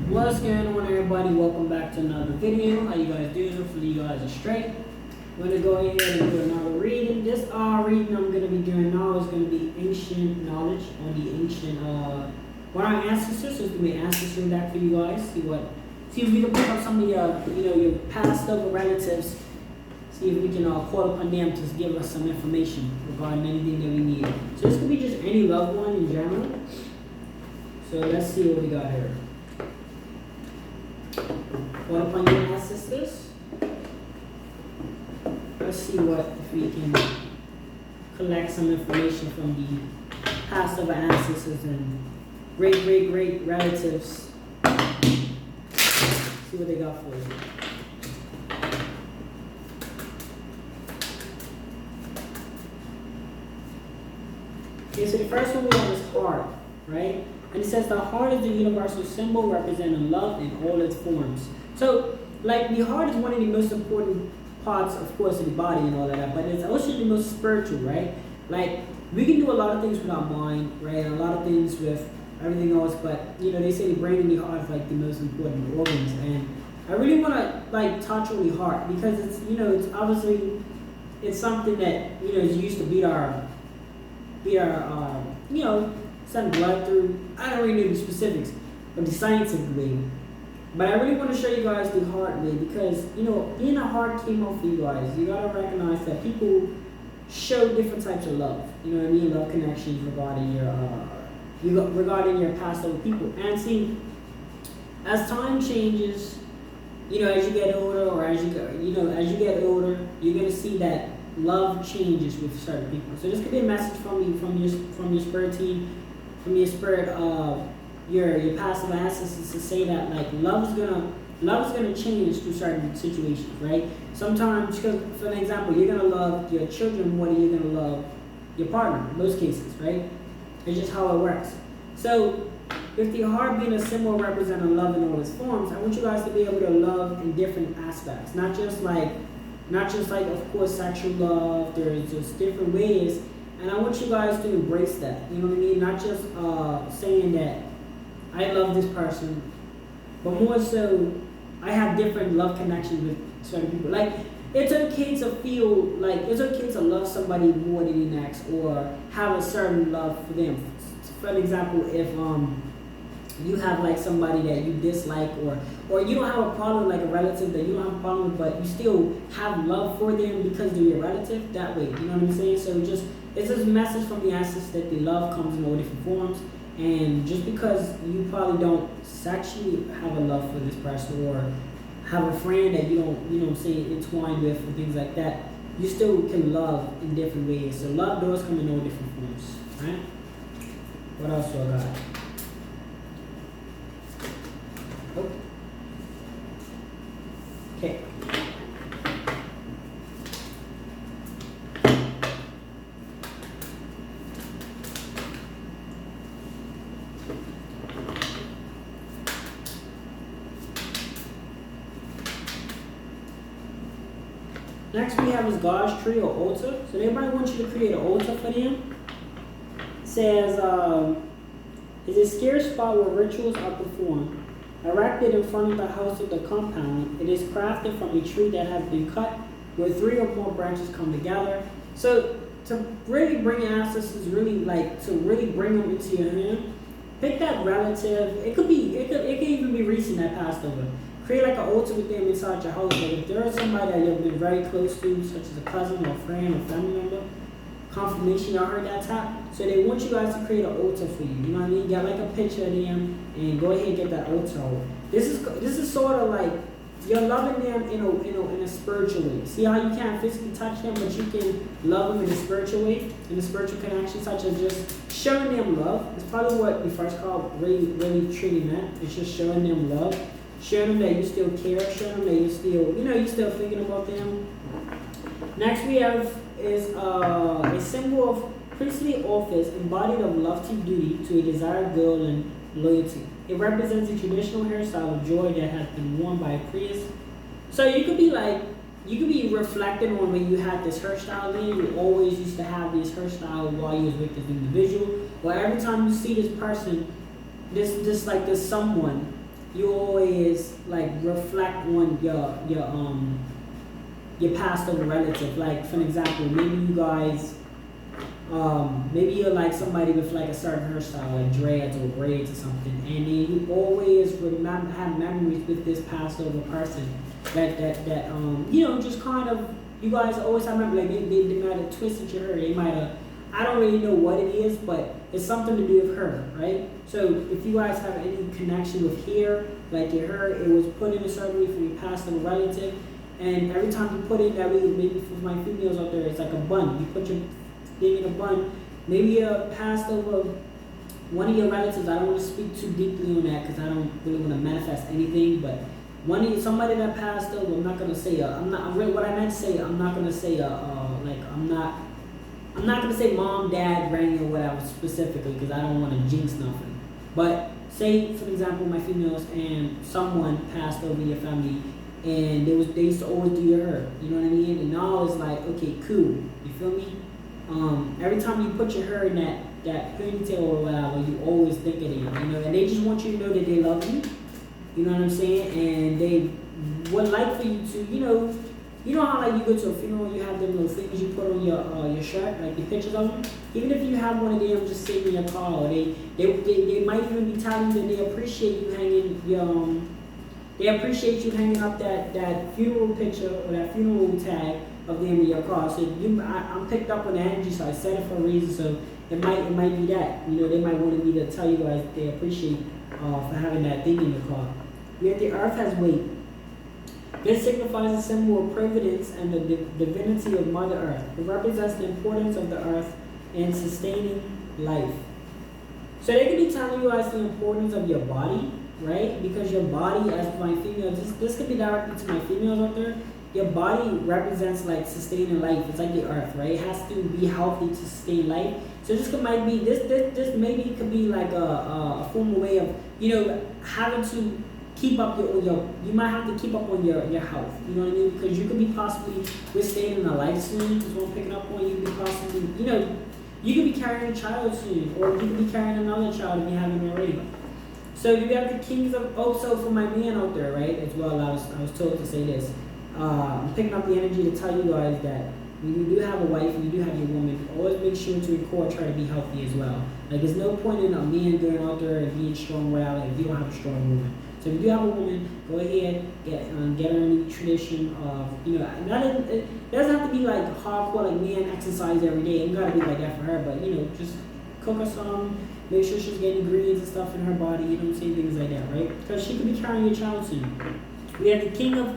What's going on, everybody? Welcome back to another video. How you guys doing? Hopefully you guys are straight. I'm gonna go ahead and do another reading. This reading I'm gonna be doing now is gonna be ancient knowledge on the ancient what our ancestors. So it's gonna be ancestry back for you guys. See if we can pick up some of your past over relatives. See if we can call upon them to give us some information regarding anything that we need. So this could be just any loved one in general. So let's see what we got here. Call upon your ancestors. Let's see if we can collect some information from the past of our ancestors and great relatives. See what they got for you. Okay, so the first one we have is heart, right? And it says the heart is the universal symbol representing love in all its forms. So, like, the heart is one of the most important parts, of course, of the body and all of that, but it's also the most spiritual, right? Like, we can do a lot of things with our mind, right? And a lot of things with everything else, but, they say the brain and the heart is, like, the most important organs. And I really want to, like, touch on the heart because it's, it's obviously, it's something that, is used to send blood through. I don't really know the specifics of the scientific way, but I really want to show you guys the heart way because being a heart chemo for you guys, you gotta recognize that people show different types of love. You know what I mean? Love connections regarding your past over people. And see, as time changes, as you get older, or as you get older, you're gonna see that love changes with certain people. So this could be a message from your spirit team, from your spirit your passive ancestors to say that like love is gonna change through certain situations, right? Sometimes, because for an example, you're gonna love your children more than you're gonna love your partner in most cases, right? It's just how it works. So with the heart being a symbol representing love in all its forms, I want you guys to be able to love in different aspects, not just like of course sexual love. There's just different ways, and I want you guys to embrace that. You know what I mean? Not just saying that I love this person, but more so I have different love connections with certain people. Like it's okay to love somebody more than the next, or have a certain love for them. For example, if you have like somebody that you dislike, or you don't have a problem, like a relative that you don't have a problem with, but you still have love for them because they're your relative, that way, you know what I'm saying? So it's just a message from the ancestors that the love comes in all different forms, and just because you probably don't sexually have a love for this person, or have a friend that you don't say entwined with and things like that, you still can love in different ways. So love does come in all different forms, right? What else do I got? Okay. Next we have is God's tree or altar. So everybody wants you to create an altar for them. It says, is a scarce spot where rituals are performed. Erected in front of the house of the compound, it is crafted from a tree that has been cut, where 3 or more branches come together. So to really bring your ancestors, really bring them into your hand, pick that relative. It could even be recent that passed over. Create like an altar with them inside your house. Like if there is somebody that you've been very close to, such as a cousin or a friend or family member, confirmation y'all heard that tap. So they want you guys to create an altar for you. You know what I mean? Get like a picture of them and go ahead and get that altar out. This is sort of like you're loving them in a spiritual way. See how you can't physically touch them, but you can love them in a spiritual way, in a spiritual connection, such as just showing them love. It's probably what we first called really treating that. It's just showing them love, showing them that you still care, showing them that you still you're still thinking about them. Next we have is a symbol of priestly office embodied of lofty duty to a desired goal and loyalty. It represents a traditional hairstyle of joy that has been worn by a priest. So you could be reflecting on when you had this hairstyle then. You always used to have this hairstyle while you was with this individual. Or every time you see this person, this someone, you always like reflect on your past over relative. Like for an example, maybe you guys maybe you're like somebody with like a certain hairstyle, like dreads or braids or something, and then you always remember have memories with this past over person that just kind of you guys always have memory. Like they might have twisted your hair, they might have, I don't really know what it is, but it's something to do with her, right? So if you guys have any connection with hair, like your hair, it was put in a certain way from your past over relative, and every time you put it that way, maybe for my females out there, it's like a bun. You put your thing in a bun. Maybe you passed over one of your relatives. I don't want to speak too deeply on that because I don't really want to manifest anything. But somebody that passed over, I'm not gonna say. What I meant to say. I'm not gonna say. I'm not gonna say mom, dad, granny, or whatever specifically because I don't want to jinx nothing. But say, for example, my females and someone passed over your family, and they used to always do your hair. You know what I mean? And now it's like, okay, cool. You feel me? Every time you put your hair in that ponytail or whatever, you always think of them, and they just want you to know that they love you, you know what I'm saying, and they would like for you to, you know how like you go to a funeral, you have them little things you put on your shirt, like the pictures of them, even if you have one of them just sitting in your car, or they might even be telling you that they appreciate you hanging up that funeral picture or that funeral tag of them in your car. So I'm picked up on the energy, so I said it for a reason. So it might be that they might want me to tell you guys they appreciate for having that thing in your car. Yet the earth has weight. This signifies a symbol of providence and the divinity of Mother Earth. It represents the importance of the earth in sustaining life. So they could be telling you guys the importance of your body, right? Because your body, as my females, this could be directly to my females out there. Your body represents like sustaining life. It's like the earth, right? It has to be healthy to sustain life. So this maybe could be like a formal way of having to keep up you might have to keep up on your health. You know what I mean? Because you could be possibly withstanding a life soon. Is what I'm picking up on. You could be possibly you could be carrying a child soon, or you could be carrying another child if you haven't already. So you got the kings of also for my man out there, right? As well, I was told to say this. I'm picking up the energy to tell you guys that when you do have a wife and you do have your woman, always make sure to record, try to be healthy as well. Like there's no point in a man going out there and being strong without if you don't have a strong woman. So if you do have a woman, go ahead, get her in the tradition of, it doesn't have to be like hardcore, like man exercise every day. It ain't gotta be like that for her, but just cook her some, make sure she's getting ingredients and stuff in her body, things like that, right? Because she could be carrying your child soon. We have the king of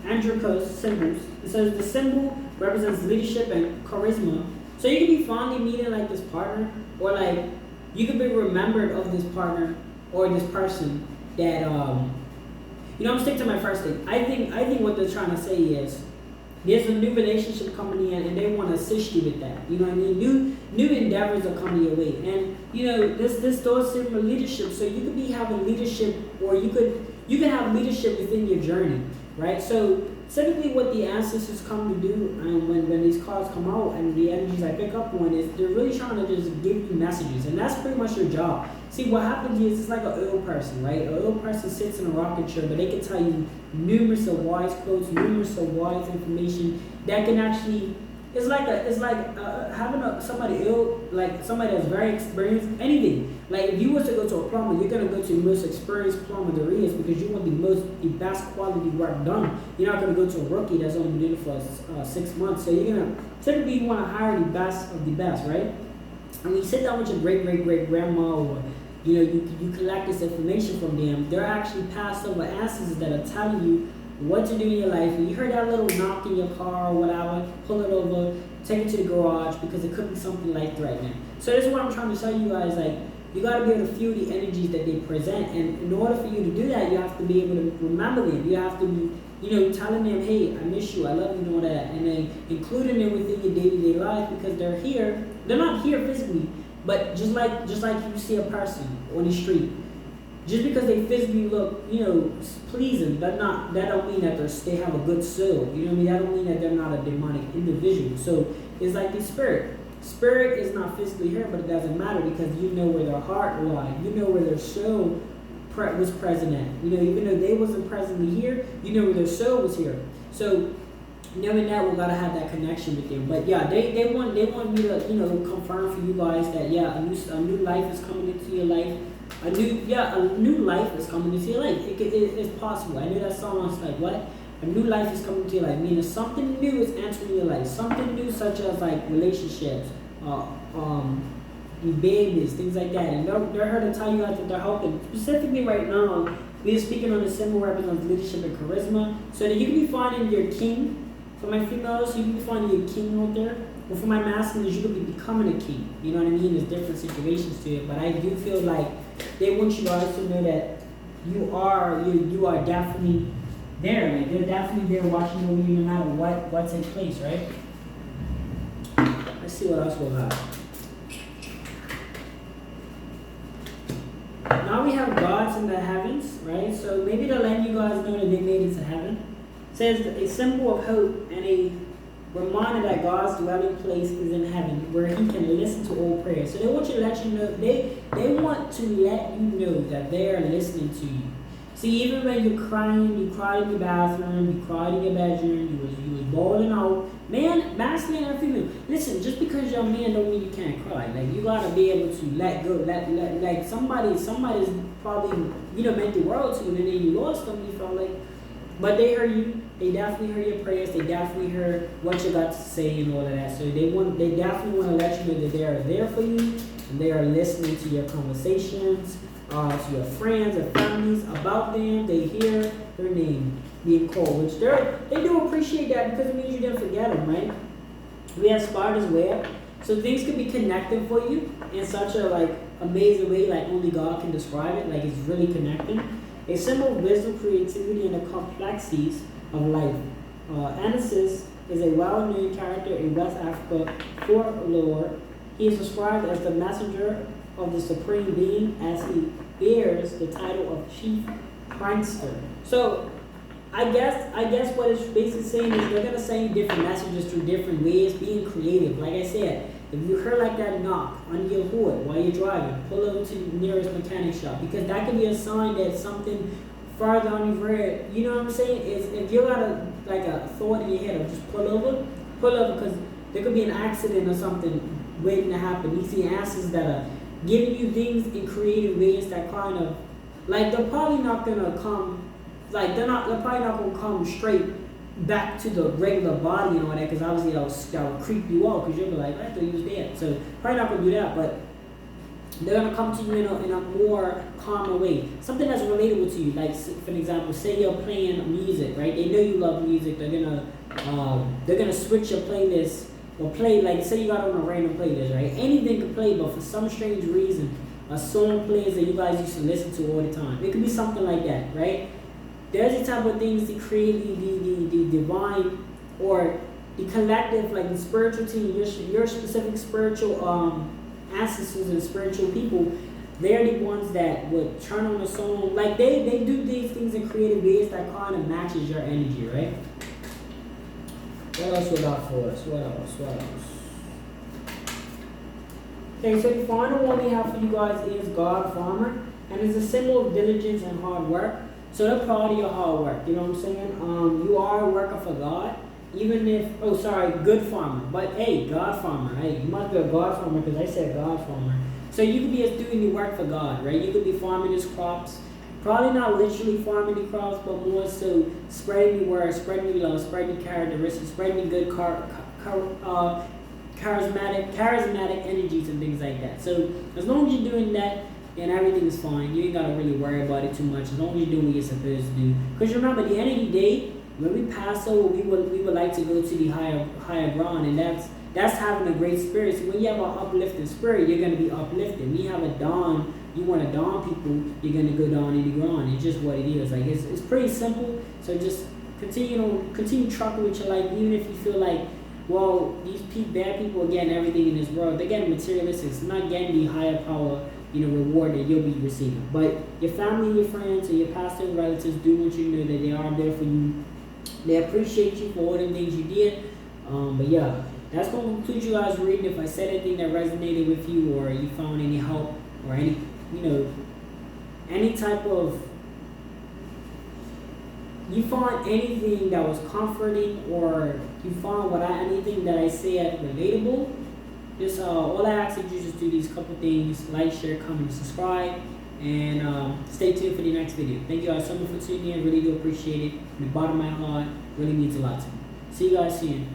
Androcos symbols. It says the symbol represents leadership and charisma. So you could be fondly meeting like this partner, or like you could be remembered of this partner or this person that I'm sticking to my first thing. I think what they're trying to say is there's a new relationship coming in and they want to assist you with that. You know what I mean? New endeavors are coming your way. And this does symbol leadership. So you could be having leadership, or you could have leadership within your journey, right? So typically what the ancestors come to do when these cards come out and the energies I pick up on is they're really trying to just give you messages, and that's pretty much your job. See, what happens is it's like an oil person, right? An oil person sits in a rocking chair, but they can tell you numerous of wise quotes, numerous of wise information that can actually, it's like having somebody ill, like somebody that's very experienced, anything. Like if you was to go to a plumber, you're gonna go to the most experienced plumber there is because you want the best quality work done. You're not gonna go to a rookie that's only been doing it for 6 months. So you're gonna typically you want to hire the best of the best, right? And when you sit down with your great grandma, or you collect this information from them, they're actually passed over ancestors that are telling you what to do in your life. When you heard that little knock in your car or whatever, pull it over, take it to the garage because it could be something life-threatening. So this is what I'm trying to tell you guys. Like you got to be able to feel the energies that they present, and in order for you to do that, you have to be able to remember them. You have to be, telling them, hey, I miss you, I love you, and all that, and then including them within your day-to-day life because they're here. They're not here physically, but just like you see a person on the street. Just because they physically look, pleasing, that don't mean that they have a good soul. You know what I mean? That don't mean that they're not a demonic individual. So it's like the spirit. Spirit is not physically here, but it doesn't matter because you know where their heart lies. You know where their soul was present at. You know, even though they wasn't presently here, you know where their soul was here. So knowing that, we gotta have that connection with them. But yeah, they want me to confirm for you guys that a new life is coming into your life. A new life is coming into your life. It's possible. I know that sounds like what? A new life is coming to your life, meaning something new is entering your life. Something new, such as like relationships, babies, things like that. And they're here to tell you that they're helping. Specifically, right now, we are speaking on the symbol represents leadership and charisma, so that you can be finding your king. For my females, you can be finding your king out there. But for my masculines, you could be becoming a king. You know what I mean? There's different situations to it, but I do feel like they want you guys to know that you are definitely there. Like they're definitely there watching over you no matter what takes place, right? Let's see what else we'll have. Now we have gods in the heavens, right? So maybe to let you guys know that they made it to heaven. It says a symbol of hope and a reminder that God's dwelling place is in heaven, where He can listen to all prayers. So they want you to let you know, they want to let you know that they are listening to you. See, even when you're crying, you cried in your bathroom, you cried in your bedroom, you was bawling out. Man, masculine and female. Listen, just because you're a man don't mean you can't cry. Like you gotta be able to let go. Like somebody's probably meant the world to you, and then you lost them. You felt like, but they heard you. They definitely heard your prayers. They definitely heard what you got to say and all of that. So they definitely want to let you know that they are there for you, and they are listening to your conversations, to your friends and families about them. They hear their name being called, which they do appreciate that because it means you didn't forget them, right? We have spider's web, so things can be connected for you in such a amazing way, like only God can describe it. Like it's really connecting. A symbol of wisdom, creativity, and the complexities of life. Anasis is a well-known character in West Africa folklore. He is described as the messenger of the supreme being, as he bears the title of chief prankster. So I guess what it's basically saying is they're gonna send you different messages through different ways, being creative. Like I said, if you heard like that knock on your hood while you're driving, pull over to the nearest mechanic shop, because that could be a sign that something farther on your road. You know what I'm saying? Is if you got a thought in your head of just pull over, because there could be an accident or something waiting to happen. You see answers that are giving you things in creative ways that kind of they're probably not gonna come. They're probably not gonna come straight back to the regular body and all that, because obviously that would creep you out, because you'll be like, I thought you was dead. So probably not gonna do that, but they're gonna come to you in a more calmer way, something that's relatable to you. Like for example, say you're playing music, right? They know you love music. They're gonna switch your playlist or play, like say you got on a random playlist, right? Anything can play, but for some strange reason, a song plays that you guys used to listen to all the time. It could be something like that, right? There's the type of things that create the divine or the collective, like the spiritual team, your specific spiritual ancestors and spiritual people. They're the ones that would turn on a song. Like they do these things in creative ways that kind of matches your energy, right? What else we got for us? What else? Okay, so the final one we have for you guys is God Farmer, and it's a symbol of diligence and hard work. So they're proud of your hard work, you know what I'm saying? You are a worker for God, even if, good farmer. But hey, God farmer, hey, you must be a God farmer because I said God farmer. So you could be doing the work for God, right? You could be farming his crops. Probably not literally farming the crops, but more so spreading the word, spreading the love, spreading the characteristics, spreading the good charismatic energies and things like that. So as long as you're doing that, then everything is fine. You ain't gotta really worry about it too much as long as you're doing what you're supposed to do. Because remember, at the end of the day, when we pass over, we would like to go to the higher ground, and that's having a great spirit. So when you have an uplifting spirit, you're gonna be uplifted. When you have a dawn, you want to dawn people, you're gonna go down in the ground. It's just what it is. Like it's pretty simple. So just continue trucking with your life, even if you feel like, well, these bad people are getting everything in this world. They're getting materialistic. It's not getting the higher power, reward that you'll be receiving. But your family, your friends, and your pastor and relatives do want you to know that they are there for you. They appreciate you for all the things you did. But yeah, that's going to conclude you guys reading. If I said anything that resonated with you, or you found any help, or any, any type of, you found anything that was comforting, or you found anything that I said relatable, just all I ask is you just do these couple things: like, share, comment, and subscribe, and stay tuned for the next video. Thank you guys so much for tuning in. Really do appreciate it. From the bottom of my heart, really means a lot to me. See you guys soon.